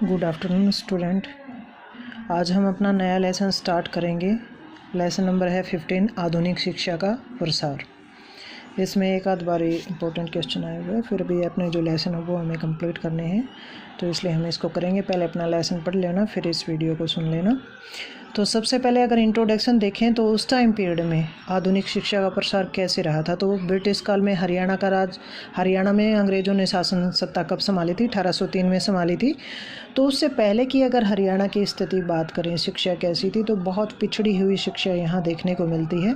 Good afternoon student. आज हम अपना नया लेसन स्टार्ट करेंगे। लेसन नंबर है 15, आधुनिक शिक्षा का प्रसार। इसमें एक आध बारी इंपॉर्टेंट क्वेश्चन आए हुए हैं, फिर भी अपने जो लेसन है वो हमें कंप्लीट करने हैं, तो इसलिए हम इसको करेंगे। पहले अपना लेसन पढ़ लेना, फिर इस वीडियो को सुन लेना। तो सबसे पहले अगर इंट्रोडक्शन देखें तो उस टाइम पीरियड में आधुनिक शिक्षा का प्रसार कैसे रहा था। तो ब्रिटिश काल में हरियाणा में अंग्रेज़ों ने शासन सत्ता कब संभाली थी? 1803 में संभाली थी। तो उससे पहले की अगर हरियाणा की स्थिति बात करें, शिक्षा कैसी थी, तो बहुत पिछड़ी हुई शिक्षा यहाँ देखने को मिलती है।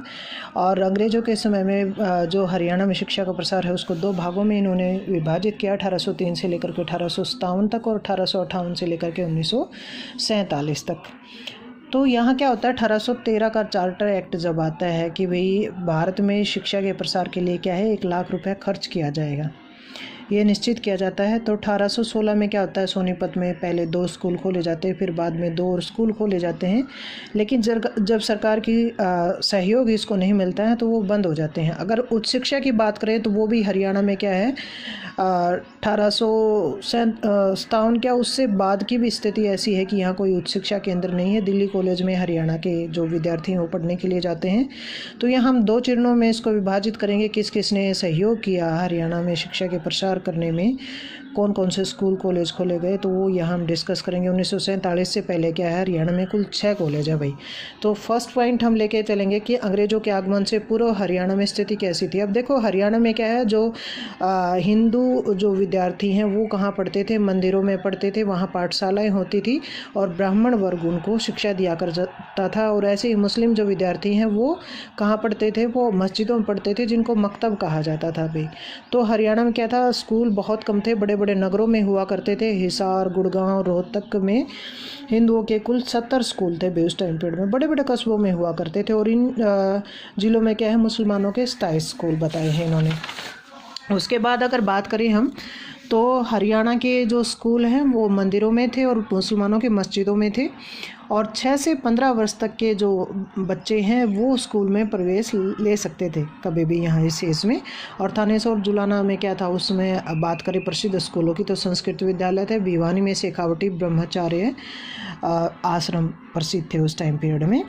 और अंग्रेज़ों के समय में जो हरियाणा में शिक्षा का प्रसार है उसको 2 भागों में इन्होंने विभाजित किया, 1803 से लेकर के 1857 तक और 1858 से लेकर के 1947 तक। तो यहाँ क्या होता है, 1813 का चार्टर एक्ट जब आता है कि भाई भारत में शिक्षा के प्रसार के लिए क्या है, 1 लाख रुपए खर्च किया जाएगा, ये निश्चित किया जाता है। तो 1816 में क्या होता है, सोनीपत में पहले 2 स्कूल खोले जाते हैं, फिर बाद में 2 और स्कूल खोले जाते हैं। लेकिन जब सरकार की सहयोग इसको नहीं मिलता है तो वो बंद हो जाते हैं। अगर उच्च शिक्षा की बात करें तो वो भी हरियाणा में क्या है, 1857 क्या उससे बाद की भी स्थिति ऐसी है कि यहाँ कोई उच्च शिक्षा केंद्र नहीं है। दिल्ली कॉलेज में हरियाणा के जो विद्यार्थी हैं वो पढ़ने के लिए जाते हैं। तो यहाँ हम 2 चरणों में इसको विभाजित करेंगे, किस किस ने सहयोग किया हरियाणा में शिक्षा के प्रसार करने में, कौन कौन से स्कूल कॉलेज खोले गए, तो वो यहाँ हम डिस्कस करेंगे। 1947 से पहले क्या है, हरियाणा में कुल 6 कॉलेज है भाई। तो फर्स्ट पॉइंट हम लेके चलेंगे कि अंग्रेज़ों के आगमन से पूर्व हरियाणा में स्थिति कैसी थी। अब देखो हरियाणा में क्या है, जो हिंदू जो विद्यार्थी हैं वो कहाँ पढ़ते थे, मंदिरों में पढ़ते थे, वहाँ पाठशालाएँ होती थी और ब्राह्मण वर्ग उनको शिक्षा दिया करता था। और ऐसे ही मुस्लिम जो विद्यार्थी हैं वो कहाँ पढ़ते थे, वो मस्जिदों में पढ़ते थे, जिनको मकतब कहा जाता था भाई। तो हरियाणा में क्या था, स्कूल बहुत कम थे, बड़े बड़े नगरों में हुआ करते थे। हिसार, गुड़गांव, रोहतक में हिंदुओं के कुल 70 स्कूल थे उस टाइम पीरियड में, बड़े बड़े कस्बों में हुआ करते थे। और इन ज़िलों में क्या है, मुसलमानों के 27 स्कूल बताए हैं इन्होंने। उसके बाद अगर बात करें हम, तो हरियाणा के जो स्कूल हैं वो मंदिरों में थे और मुसलमानों के मस्जिदों में थे। और 6 से 15 वर्ष तक के जो बच्चे हैं वो स्कूल में प्रवेश ले सकते थे कभी भी यहाँ इस एज में। और थानेसर और जुलाना में क्या था, उसमें बात करें प्रसिद्ध स्कूलों की, तो संस्कृत विद्यालय थे। भिवानी में शेखावटी ब्रह्मचार्य आश्रम प्रसिद्ध थे उस टाइम पीरियड में।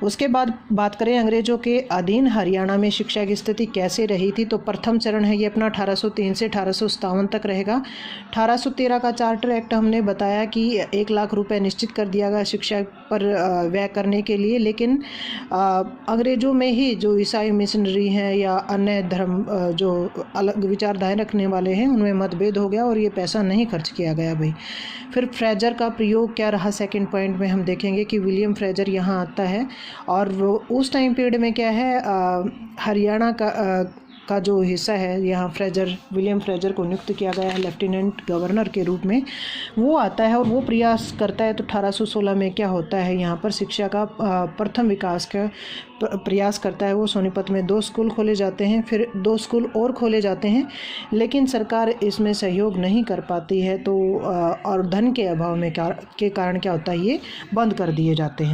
उसके बाद बात करें अंग्रेज़ों के अधीन हरियाणा में शिक्षा की स्थिति कैसे रही थी, तो प्रथम चरण है ये अपना 1803 से 1857 तक रहेगा। 1813 का चार्टर एक्ट हमने बताया कि 1 लाख रुपए निश्चित कर दिया गया शिक्षा पर व्यय करने के लिए। लेकिन अंग्रेज़ों में ही जो ईसाई मिशनरी हैं या अन्य धर्म जो अलग विचारधाराएं रखने वाले हैं उनमें मतभेद हो गया और ये पैसा नहीं खर्च किया गया भाई। फिर फ्रेजर का प्रयोग क्या रहा, सेकंड पॉइंट में हम देखेंगे कि विलियम फ्रेजर यहाँ आता है। और उस टाइम पीरियड में क्या है, हरियाणा का जो हिस्सा है, यहाँ विलियम फ्रेजर को नियुक्त किया गया है लेफ्टिनेंट गवर्नर के रूप में, वो आता है और वो प्रयास करता है। तो 1816 में क्या होता है, यहाँ पर शिक्षा का प्रथम विकास का प्रयास करता है वो। सोनीपत में 2 स्कूल खोले जाते हैं, फिर 2 स्कूल और खोले जाते हैं, लेकिन सरकार इसमें सहयोग नहीं कर पाती है। तो और धन के अभाव में के कारण क्या होता है, ये बंद कर दिए जाते हैं।